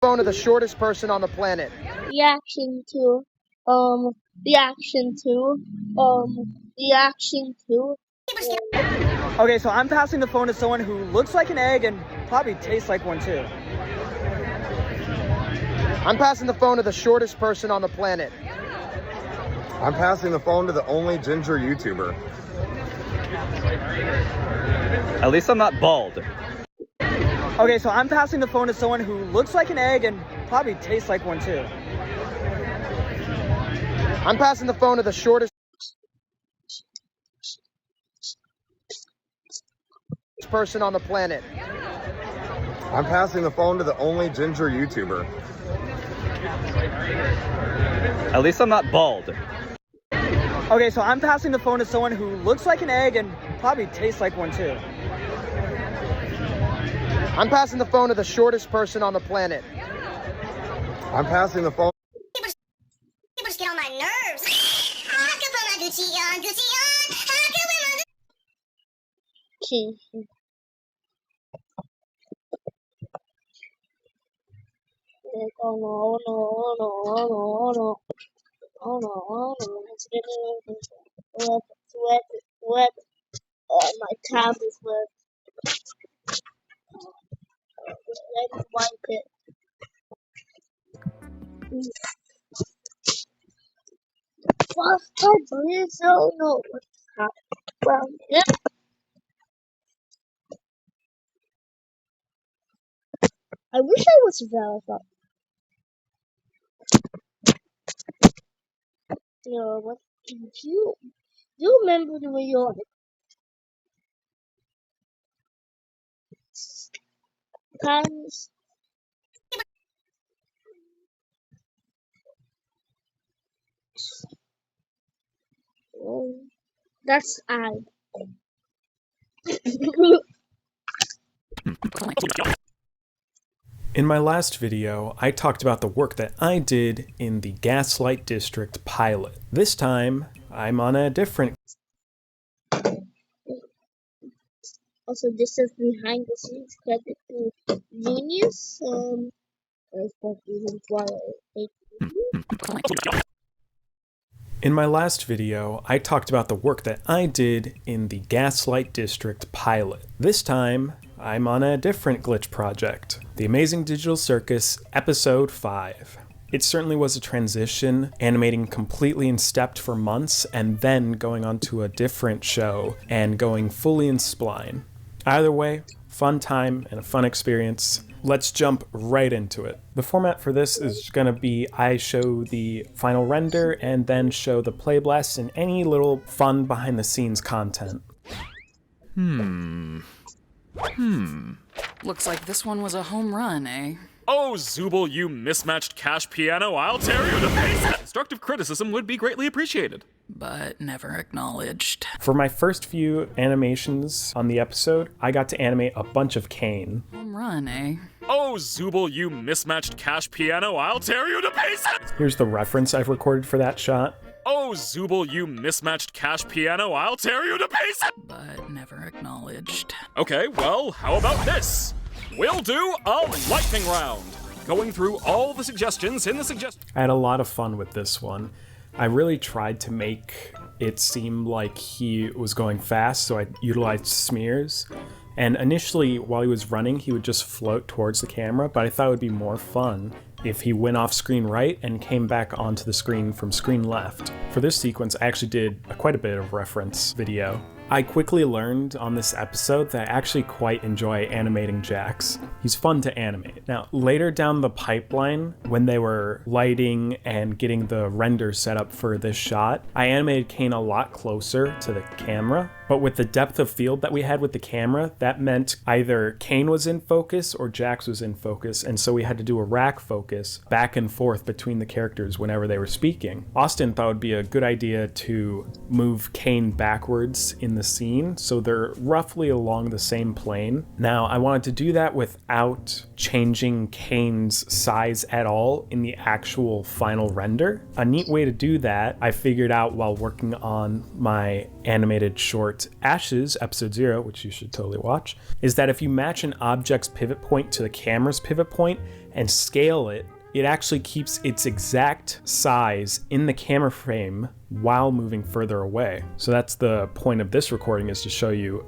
phone to the shortest person on the planet. Reaction to, reaction to, reaction to. Okay, so I'm passing the phone to someone who looks like an egg and probably tastes like one too. I'm passing the phone to the shortest person on the planet. I'm passing the phone to the only ginger YouTuber. At least I'm not bald. Okay, so I'm passing the phone to someone who looks like an egg and probably tastes like one too. I'm passing the phone to the shortest person on the planet. I'm passing the phone to the only ginger YouTuber. At least I'm not bald. Okay, so I'm passing the phone to someone who looks like an egg and probably tastes like one too. I'm passing the phone to the shortest person on the planet. I'm passing the phone. People just get on my nerves. I can put my Gucci on, Gucci on. I can wear my Okay. Oh no, oh no, oh no, oh no, oh no. Oh no, oh no. Let's get it. Wet. My tab is wet. Let's wipe it. First time, please. Oh no. Well, yeah. I wish I was verified. You know what? Do you remember when you're like times? Oh, that's I. In my last video, I talked about the work that I did in the Gaslight District pilot. This time, I'm on a different... Also, this is behind the scenes credit to Genius. In my last video, I talked about the work that I did in the Gaslight District pilot. This time, I'm on a different glitch project, The Amazing Digital Circus, Episode 5. It certainly was a transition, animating completely in Stepped for months, and then going on to a different show and going fully in Spline. Either way, fun time and a fun experience. Let's jump right into it. The format for this is going to be I show the final render and then show the play blast and any little fun behind the scenes content. Looks like this one was a home run, eh? Oh, Zooble, you mismatched cash piano, I'll tear you to pieces! Constructive criticism would be greatly appreciated. But never acknowledged. For my first few animations on the episode, I got to animate a bunch of Kane. Home run, eh? Oh, Zooble, you mismatched cash piano, I'll tear you to pieces! Here's the reference I've recorded for that shot. Oh, Zooble, you mismatched cash piano, I'll tear you to pieces! But never acknowledged. Okay, well, how about this? We'll do a lightning round, going through all the suggestions in the I had a lot of fun with this one. I really tried to make it seem like he was going fast, so I utilized smears. And initially, while he was running, he would just float towards the camera, but I thought it would be more fun if he went off screen right and came back onto the screen from screen left. For this sequence, I actually did quite a bit of reference video. I quickly learned on this episode that I actually quite enjoy animating Jax. He's fun to animate. Now, later down the pipeline, when they were lighting and getting the render set up for this shot, I animated Kane a lot closer to the camera. But with the depth of field that we had with the camera, that meant either Kane was in focus or Jax was in focus, and so we had to do a rack focus back and forth between the characters whenever they were speaking. Austin thought it would be a good idea to move Kane backwards in the scene, so they're roughly along the same plane. Now, I wanted to do that without changing Kane's size at all in the actual final render. A neat way to do that, I figured out while working on my animated short Ashes, episode 0, which you should totally watch, is that if you match an object's pivot point to the camera's pivot point and scale it, it actually keeps its exact size in the camera frame while moving further away. So that's the point of this recording, is to show you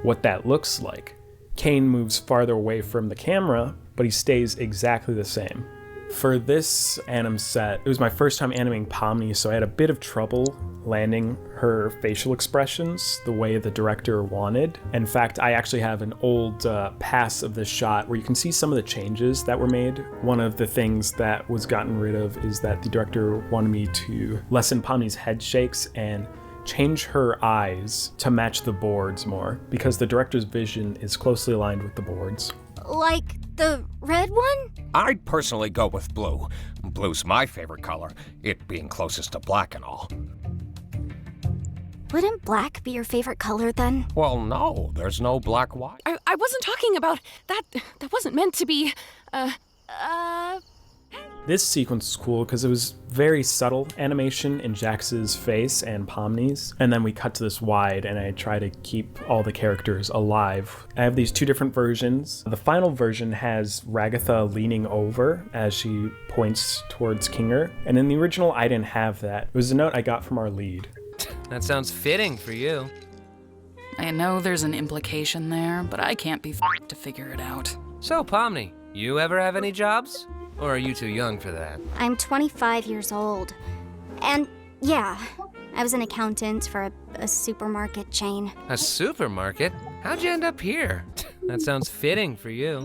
what that looks like. Kane moves farther away from the camera, but he stays exactly the same. For this anim set, it was my first time animating Pomni, so I had a bit of trouble landing her facial expressions the way the director wanted. In fact, I actually have an old pass of this shot where you can see some of the changes that were made. One of the things that was gotten rid of is that the director wanted me to lessen Pomni's head shakes and change her eyes to match the boards more, because the director's vision is closely aligned with the boards. Like the red one? I'd personally go with blue. Blue's my favorite color, it being closest to black and all. Wouldn't black be your favorite color then? Well, no, there's no black white. I wasn't talking about that. That wasn't meant to be, This sequence is cool because it was very subtle animation in Jax's face and Pomni's, and then we cut to this wide and I try to keep all the characters alive. I have these two different versions. The final version has Ragatha leaning over as she points towards Kinger, and in the original I didn't have that. It was a note I got from our lead. That sounds fitting for you. I know there's an implication there, but I can't be to figure it out. So, Pomni, you ever have any jobs? Or are you too young for that? I'm 25 years old. And yeah, I was an accountant for a supermarket chain. A supermarket? How'd you end up here? That sounds fitting for you.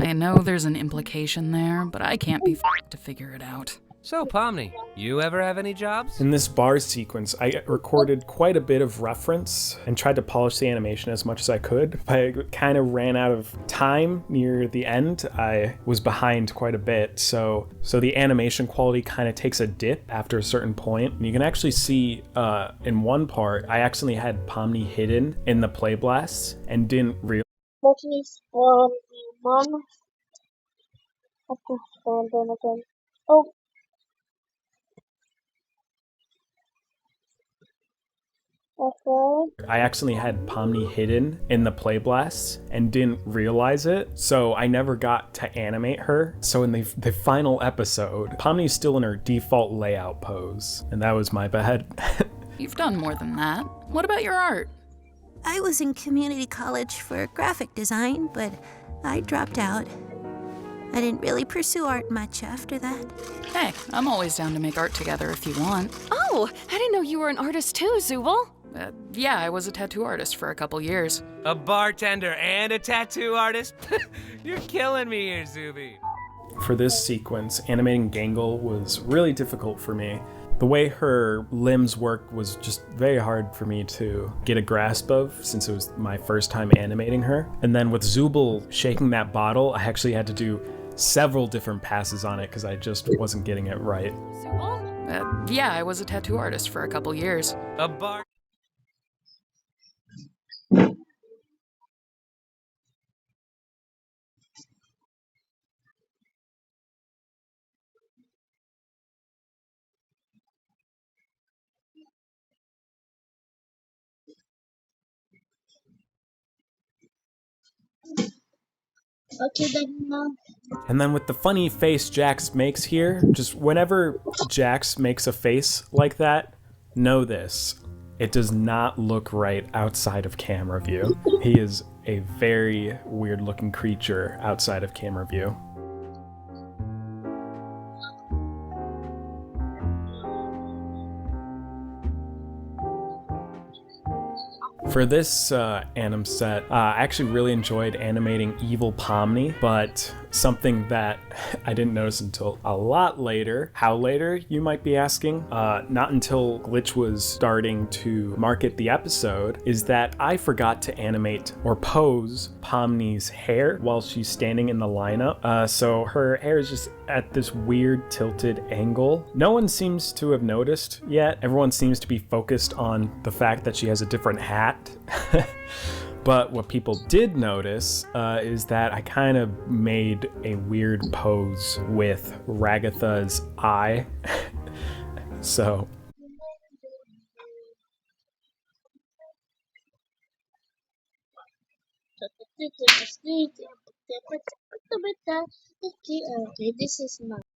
I know there's an implication there, but I can't be to figure it out. So, Pomni, you ever have any jobs? In this bar sequence, I recorded quite a bit of reference and tried to polish the animation as much as I could. I kind of ran out of time near the end. I was behind quite a bit, so the animation quality kind of takes a dip after a certain point. And you can actually see in one part, I accidentally had Pomni hidden in the play blasts and didn't realize. Oh. Okay. I accidentally had Pomni hidden in the play blasts and didn't realize it, so I never got to animate her. So in the final episode, Pomni's still in her default layout pose, and that was my bad. You've done more than that. What about your art? I was in community college for graphic design, but I dropped out. I didn't really pursue art much after that. Hey, I'm always down to make art together if you want. Oh, I didn't know you were an artist too, Zubal. Yeah, I was a tattoo artist for a couple years. A bartender and a tattoo artist? You're killing me here, Zuby. For this sequence, animating Gangle was really difficult for me. The way her limbs worked was just very hard for me to get a grasp of, since it was my first time animating her. And then with Zubal shaking that bottle, I actually had to do several different passes on it because I just wasn't getting it right. Yeah, I was a tattoo artist for a couple years. A bar... Okay, then now. And then with the funny face Jax makes here, just whenever Jax makes a face like that, know this. It does not look right outside of camera view. He is a very weird looking creature outside of camera view. For this anim set, I actually really enjoyed animating Evil Pomni, but something that I didn't notice until a lot later. How later, you might be asking? Not until Glitch was starting to market the episode, is that I forgot to animate or pose Pomni's hair while she's standing in the lineup. So her hair is just at this weird tilted angle. No one seems to have noticed yet. Everyone seems to be focused on the fact that she has a different hat. But what people did notice is that I kind of made a weird pose with Ragatha's eye. So Okay, this is mine.